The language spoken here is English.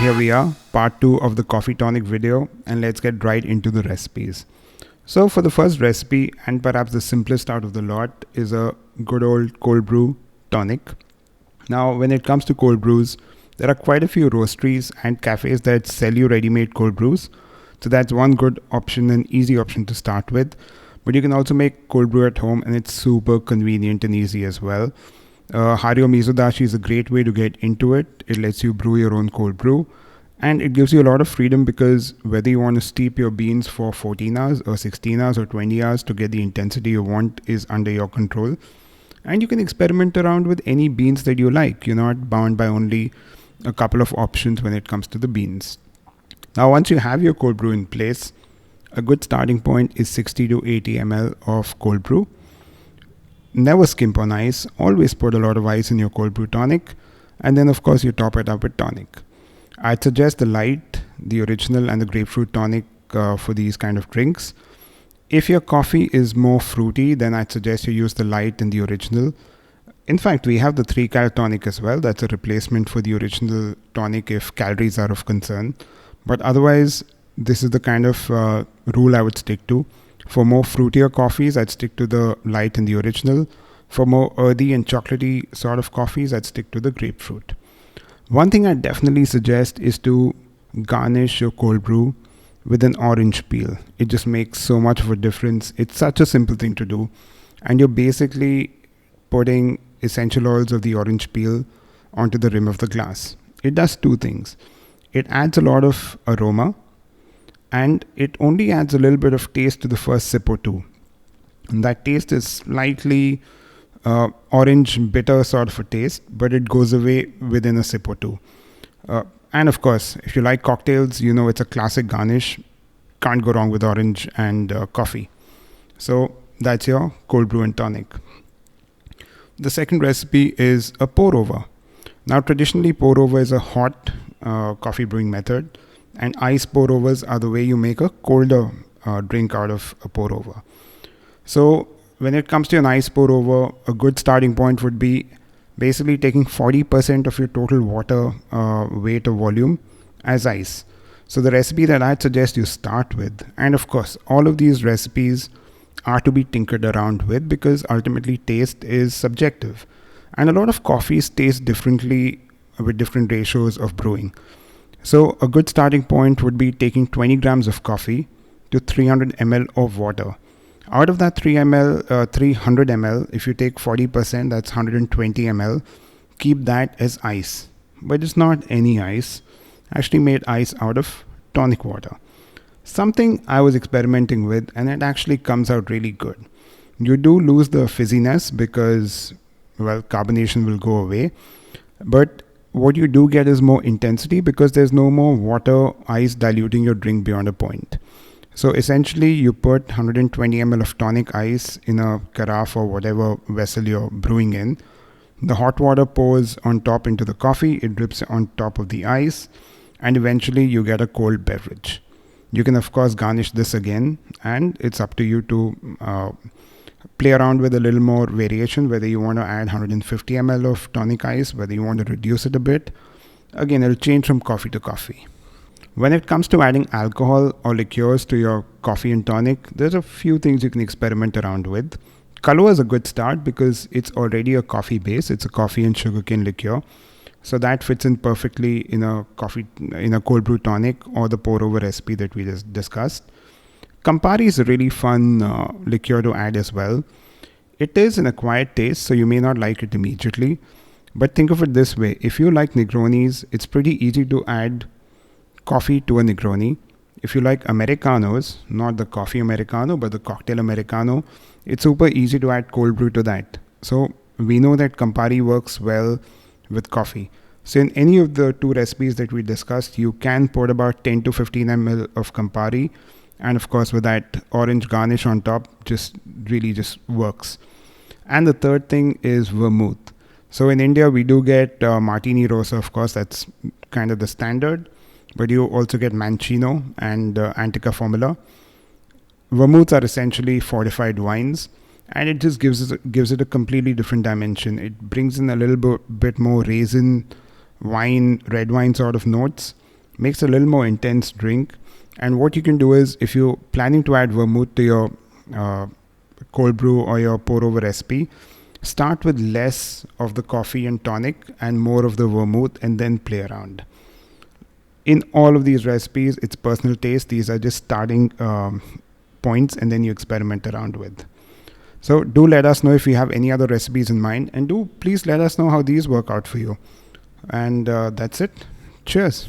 here we are, part 2 of the coffee tonic video, and let's get right into the recipes. So for the first recipe, and perhaps the simplest out of the lot, is a good old cold brew tonic. Now when it comes to cold brews, there are quite a few roasteries and cafes that sell you ready-made cold brews. So that's one good option and easy option to start with. But you can also make cold brew at home, and it's super convenient and easy as well. Hario Mizodashi is a great way to get into it. It lets you brew your own cold brew, and it gives you a lot of freedom because whether you want to steep your beans for 14 hours or 16 hours or 20 hours to get the intensity you want is under your control. And you can experiment around with any beans that you like. You're not bound by only a couple of options when it comes to the beans. Now, once you have your cold brew in place, a good starting point is 60 to 80 ml of cold brew. Never skimp on ice, always put a lot of ice in your cold brew tonic, and then of course you top it up with tonic. I'd suggest the light, the original, and the grapefruit tonic for these kind of drinks. If your coffee is more fruity, then I'd suggest you use the light and the original. In fact, we have the 3-cal tonic as well. That's a replacement for the original tonic if calories are of concern. But otherwise, this is the kind of rule I would stick to. For more fruitier coffees, I'd stick to the light and the original. For more earthy and chocolatey sort of coffees, I'd stick to the grapefruit. One thing I definitely suggest is to garnish your cold brew with an orange peel. It just makes so much of a difference. It's such a simple thing to do. And you're basically putting essential oils of the orange peel onto the rim of the glass. It does two things. It adds a lot of aroma, and it only adds a little bit of taste to the first sip or two. And that taste is slightly orange, bitter sort of a taste, but it goes away within a sip or two. And of course, if you like cocktails, you know it's a classic garnish. Can't go wrong with orange and coffee. So that's your cold brew and tonic. The second recipe is a pour over. Now traditionally, pour over is a hot coffee brewing method, and ice pour overs are the way you make a colder drink out of a pour over. So when it comes to an ice pour over, a good starting point would be basically taking 40% of your total water weight or volume as ice. So the recipe that I'd suggest you start with, and of course all of these recipes are to be tinkered around with because ultimately taste is subjective, and a lot of coffees taste differently with different ratios of brewing. So a good starting point would be taking 20 grams of coffee to 300 ml of water. Out of that 300 ml, if you take 40%, that's 120 ml. Keep that as ice. But it's not any ice. I actually made ice out of tonic water. Something I was experimenting with, and it actually comes out really good. You do lose the fizziness because, well, carbonation will go away. But what you do get is more intensity because there's no more water, ice diluting your drink beyond a point. So essentially you put 120 ml of tonic ice in a carafe or whatever vessel you're brewing in. The hot water pours on top into the coffee, it drips on top of the ice, and eventually you get a cold beverage. You can of course garnish this again, and it's up to you to play around with a little more variation, whether you want to add 150 ml of tonic ice, whether you want to reduce it a bit. Again, it'll change from coffee to coffee. When it comes to adding alcohol or liqueurs to your coffee and tonic, there's a few things you can experiment around with. Kahlua is a good start because it's already a coffee base. It's a coffee and sugarcane liqueur. So that fits in perfectly in a cold brew tonic or the pour over recipe that we just discussed. Campari is a really fun liqueur to add as well. It is an acquired taste, so you may not like it immediately. But think of it this way. If you like Negronis, it's pretty easy to add coffee to a Negroni. If you like Americanos, not the coffee Americano, but the cocktail Americano, it's super easy to add cold brew to that. So we know that Campari works well with coffee. So in any of the two recipes that we discussed, you can put about 10 to 15 ml of Campari. And of course, with that orange garnish on top, just works. And the third thing is vermouth. So in India, we do get Martini Rosa, of course, that's kind of the standard. But you also get Mancino and Antica Formula. Vermouths are essentially fortified wines, and it just gives it a completely different dimension. It brings in a little bit more raisin, wine, red wine sort of notes, makes a little more intense drink. And what you can do is, if you're planning to add vermouth to your cold brew or your pour over recipe, start with less of the coffee and tonic and more of the vermouth, and then play around. In all of these recipes, it's personal taste. These are just starting points, and then you experiment around with. So do let us know if you have any other recipes in mind, and do please let us know how these work out for you. And that's it. Cheers.